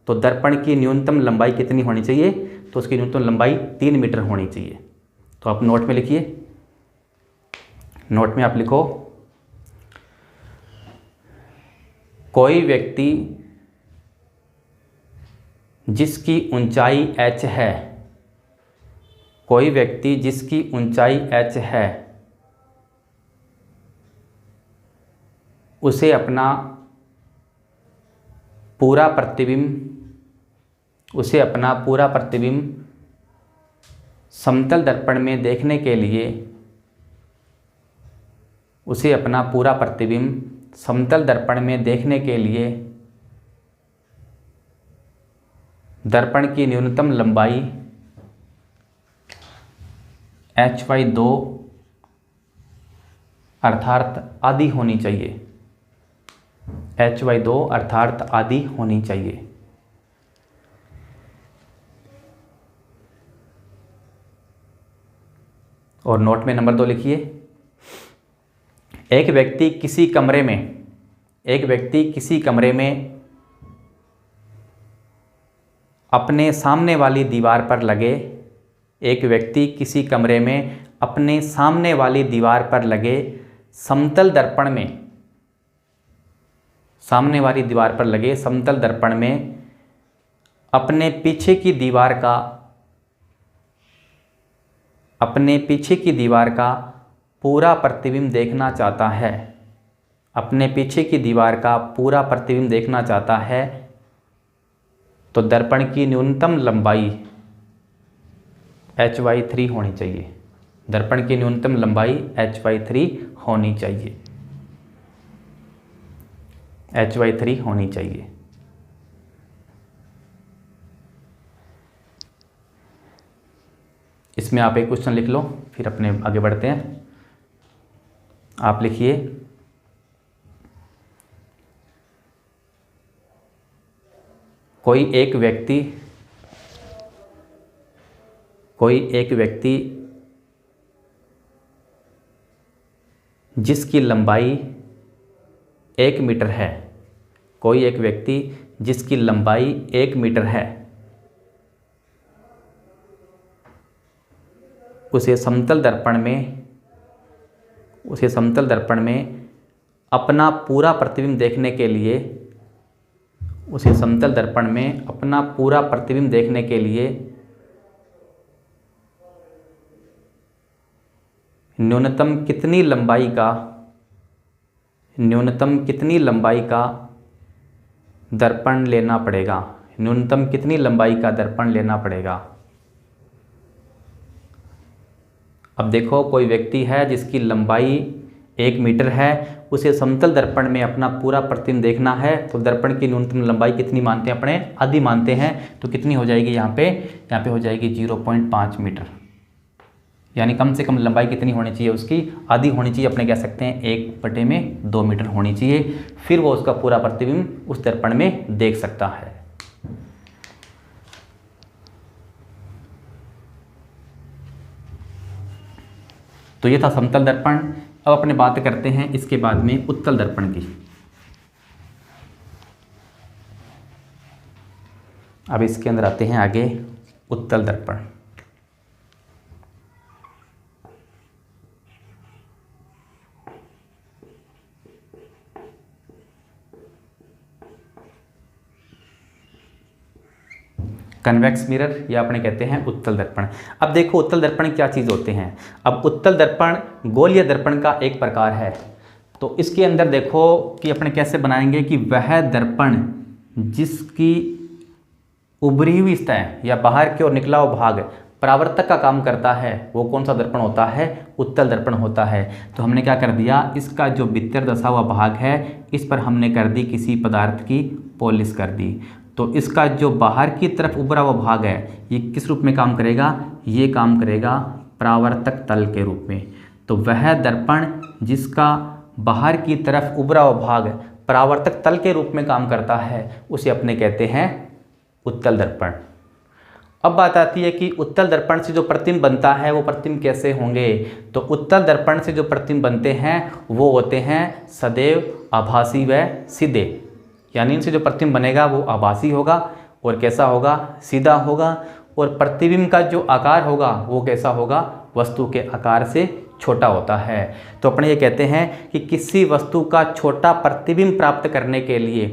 तो दर्पण की न्यूनतम लंबाई कितनी होनी चाहिए, तो उसकी न्यूनतम लंबाई 3 मीटर होनी चाहिए। तो आप नोट में लिखिए, नोट में आप लिखो, कोई व्यक्ति जिसकी ऊंचाई h है, कोई व्यक्ति जिसकी ऊंचाई h है उसे अपना पूरा प्रतिबिंब समतल दर्पण में देखने के लिए, उसे अपना पूरा प्रतिबिंब समतल दर्पण में देखने के लिए दर्पण की न्यूनतम लंबाई hy2 अर्थात आधी होनी चाहिए, hy2 अर्थात आधी होनी चाहिए। और नोट में नंबर 2 लिखिए। एक व्यक्ति किसी कमरे में अपने सामने वाली दीवार पर लगे समतल दर्पण में अपने पीछे की दीवार का पूरा प्रतिबिंब देखना चाहता है तो दर्पण की न्यूनतम लंबाई hy3 होनी चाहिए। दर्पण की न्यूनतम लंबाई hy3 होनी चाहिए। इसमें आप एक क्वेश्चन लिख लो, फिर अपने आगे बढ़ते हैं। आप लिखिए, कोई एक व्यक्ति जिसकी लंबाई 1 मीटर है, उसे समतल दर्पण में अपना पूरा प्रतिबिंब देखने के लिए न्यूनतम कितनी लंबाई का दर्पण लेना पड़ेगा। अब देखो, कोई व्यक्ति है जिसकी लंबाई 1 मीटर है, उसे समतल दर्पण में अपना पूरा प्रतिबिंब देखना है, तो दर्पण की न्यूनतम लंबाई कितनी मानते हैं अपने? आधी मानते हैं। तो कितनी हो जाएगी यहाँ पे हो जाएगी 0.5 मीटर, यानी कम से कम लंबाई कितनी होनी चाहिए उसकी? आधी होनी चाहिए। अपने कह सकते हैं 1/2 मीटर होनी चाहिए, फिर वो उसका पूरा प्रतिबिंब उस दर्पण में देख सकता है। तो ये था समतल दर्पण। अब अपने बात करते हैं इसके बाद में उत्तल दर्पण की। अब इसके अंदर आते हैं आगे उत्तल दर्पण। कन्वेक्स मिरर या अपने कहते हैं उत्तल दर्पण। अब देखो उत्तल दर्पण क्या चीज़ होते हैं। अब उत्तल दर्पण गोलीय दर्पण का एक प्रकार है। तो इसके अंदर देखो कि अपने कैसे बनाएंगे कि वह दर्पण जिसकी उभरी हुई सतह या बाहर की ओर निकला हुआ भाग परावर्तक का काम करता है, वो कौन सा दर्पण होता है? उत्तल दर्पण होता है। तो हमने क्या कर दिया, इसका जो भीतर दसा हुआ भाग है इस पर हमने कर दी किसी पदार्थ की पॉलिश कर दी। तो इसका जो बाहर की तरफ उभरा हुआ भाग है ये किस रूप में काम करेगा? ये काम करेगा परावर्तक तल के रूप में। तो वह दर्पण जिसका बाहर की तरफ उभरा हुआ भाग परावर्तक तल के रूप में काम करता है उसे अपने कहते हैं उत्तल दर्पण। अब बात आती है कि उत्तल दर्पण से जो प्रतिबिंब बनता है वो प्रतिबिंब कैसे होंगे। तो उत्तल दर्पण से जो प्रतिबिंब बनते हैं वो होते हैं सदैव आभासी व सीधे, यानी इनसे जो प्रतिबिंब बनेगा वो आभासी होगा और कैसा होगा? सीधा होगा। और प्रतिबिंब का जो आकार होगा वो कैसा होगा? वस्तु के आकार से छोटा होता है। तो अपने ये कहते हैं कि किसी वस्तु का छोटा प्रतिबिंब प्राप्त करने के लिए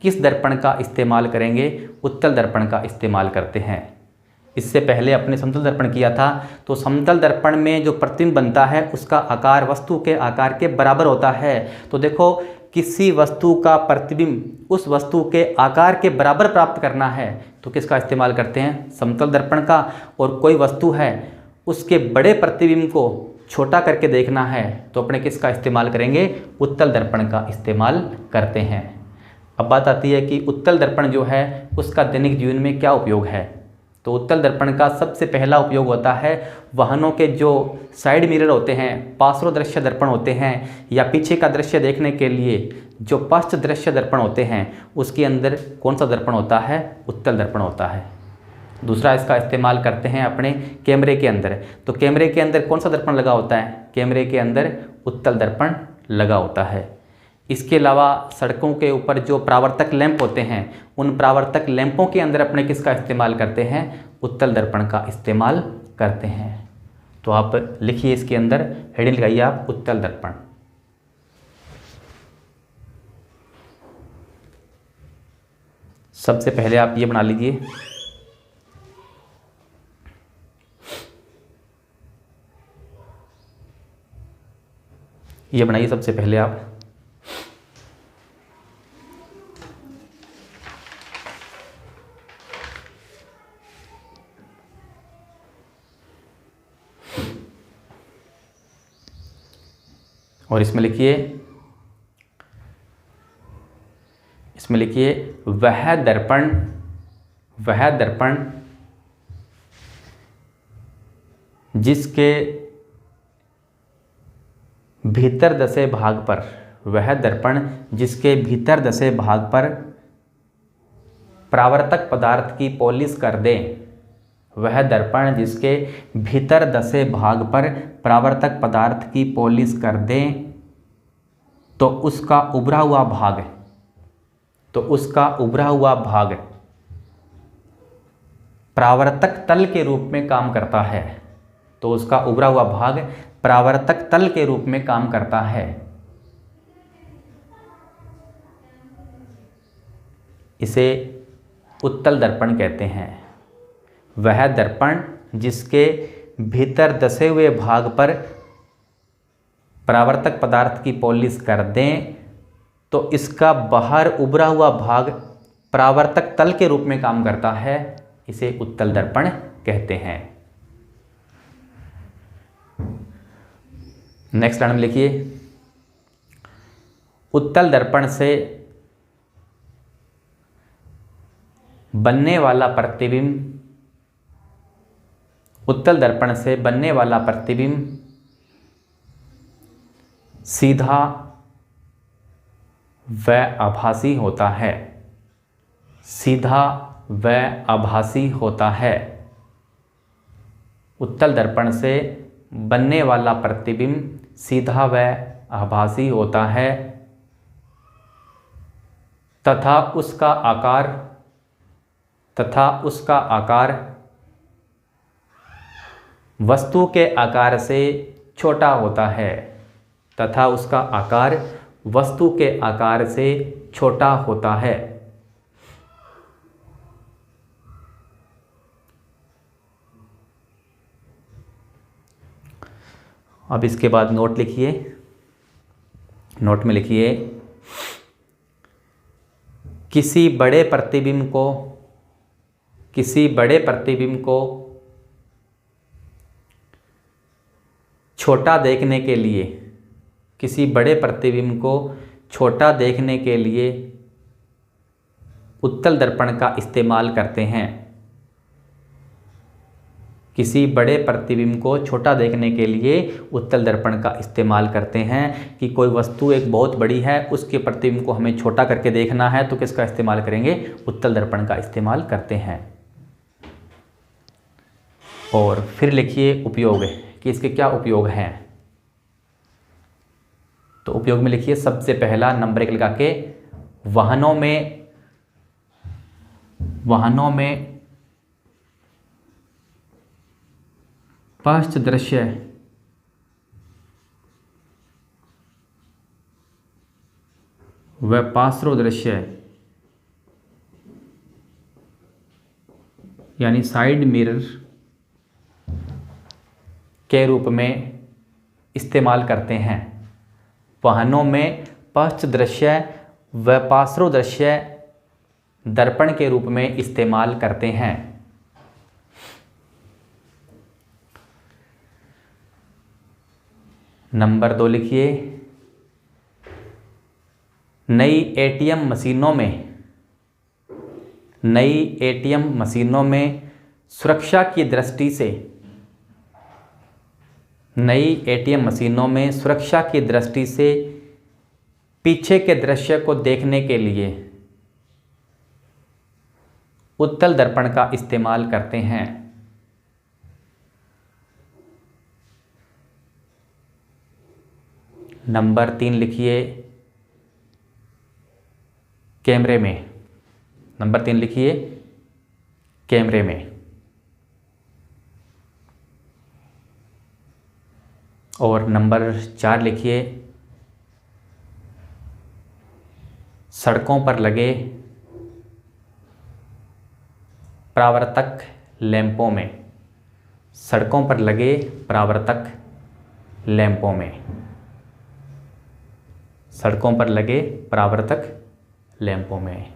किस दर्पण का इस्तेमाल करेंगे? उत्तल दर्पण का इस्तेमाल करते हैं। इससे पहले अपने समतल दर्पण किया था। तो समतल दर्पण में जो प्रतिबिंब बनता है उसका आकार वस्तु के आकार के बराबर होता है। तो देखो, किसी वस्तु का प्रतिबिंब उस वस्तु के आकार के बराबर प्राप्त करना है तो किसका इस्तेमाल करते हैं? समतल दर्पण का। और कोई वस्तु है उसके बड़े प्रतिबिंब को छोटा करके देखना है तो अपने किसका इस्तेमाल करेंगे? उत्तल दर्पण का इस्तेमाल करते हैं। अब बात आती है कि उत्तल दर्पण जो है उसका दैनिक जीवन में क्या उपयोग है। तो उत्तल दर्पण का सबसे पहला उपयोग होता है वाहनों के जो साइड मिरर होते हैं, पार्श्व दृश्य दर्पण होते हैं, या पीछे का दृश्य देखने के लिए जो पश्च दृश्य दर्पण होते हैं, उसके अंदर कौन सा दर्पण होता है? उत्तल दर्पण होता है। दूसरा इसका इस्तेमाल करते हैं अपने कैमरे के अंदर। तो कैमरे के अंदर कौन सा दर्पण लगा होता है? कैमरे के अंदर उत्तल दर्पण लगा होता है। इसके अलावा सड़कों के ऊपर जो परावर्तक लैंप होते हैं, उन परावर्तक लैंपों के अंदर अपने किसका इस्तेमाल करते हैं? उत्तल दर्पण का इस्तेमाल करते हैं। तो आप लिखिए इसके अंदर, हेडिंग लगाइए आप उत्तल दर्पण। सबसे पहले आप ये बना लीजिए, ये बनाइए सबसे पहले आप। और इसमें लिखिए, वह दर्पण जिसके भीतर दसे भाग पर, वह दर्पण जिसके भीतर दसे भाग पर परावर्तक पदार्थ की पॉलिश कर दे, वह दर्पण जिसके भीतर दसे भाग पर परावर्तक पदार्थ की पॉलिश कर दे, तो उसका उभरा हुआ भाग परावर्तक तल के रूप में काम करता है। तो उसका उभरा हुआ भाग परावर्तक तल के रूप में काम करता है। इसे उत्तल दर्पण कहते हैं। वह दर्पण जिसके भीतर दसे हुए भाग पर परावर्तक पदार्थ की पॉलिश कर दें, तो इसका बाहर उभरा हुआ भाग परावर्तक तल के रूप में काम करता है। इसे उत्तल दर्पण कहते हैं। नेक्स्ट लाइन में लिखिए, उत्तल दर्पण से बनने वाला प्रतिबिंब सीधा व आभासी होता है। उत्तल दर्पण से बनने वाला प्रतिबिंब सीधा व आभासी होता है तथा उसका आकार वस्तु के आकार से छोटा होता है। अब इसके बाद नोट लिखिए। नोट में लिखिए, किसी बड़े प्रतिबिंब को छोटा देखने के लिए उत्तल दर्पण का इस्तेमाल करते हैं। किसी बड़े प्रतिबिंब को छोटा देखने के लिए उत्तल दर्पण का इस्तेमाल करते हैं। कि कोई वस्तु एक बहुत बड़ी है, उसके प्रतिबिंब को हमें छोटा करके देखना है, तो किसका इस्तेमाल करेंगे? उत्तल दर्पण का इस्तेमाल करते हैं। और फिर लिखिए उपयोग, कि इसके क्या उपयोग हैं। तो उपयोग में लिखिए, सबसे पहला नंबर 1 लगा के, वाहनों में पश्च दृश्य व पार्श्व दृश्य यानी साइड मिरर के रूप में इस्तेमाल करते हैं। वाहनों में पश्च दृश्य व पार्श्व दृश्य दर्पण के रूप में इस्तेमाल करते हैं। नंबर 2 लिखिए, नई एटीएम मशीनों में सुरक्षा की दृष्टि से पीछे के दृश्य को देखने के लिए उत्तल दर्पण का इस्तेमाल करते हैं? नंबर 3 लिखिए कैमरे में। नंबर 3 लिखिए कैमरे में। और नंबर 4 लिखिए सड़कों पर लगे परावर्तक लैंपों में। सड़कों पर लगे परावर्तक लैंपों में। सड़कों पर लगे परावर्तक लैंपों में।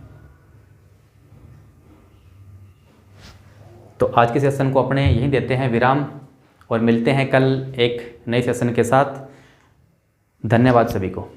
तो आज के सेशन को अपने यहीं देते हैं विराम और मिलते हैं कल एक नए सेशन के साथ। धन्यवाद सभी को।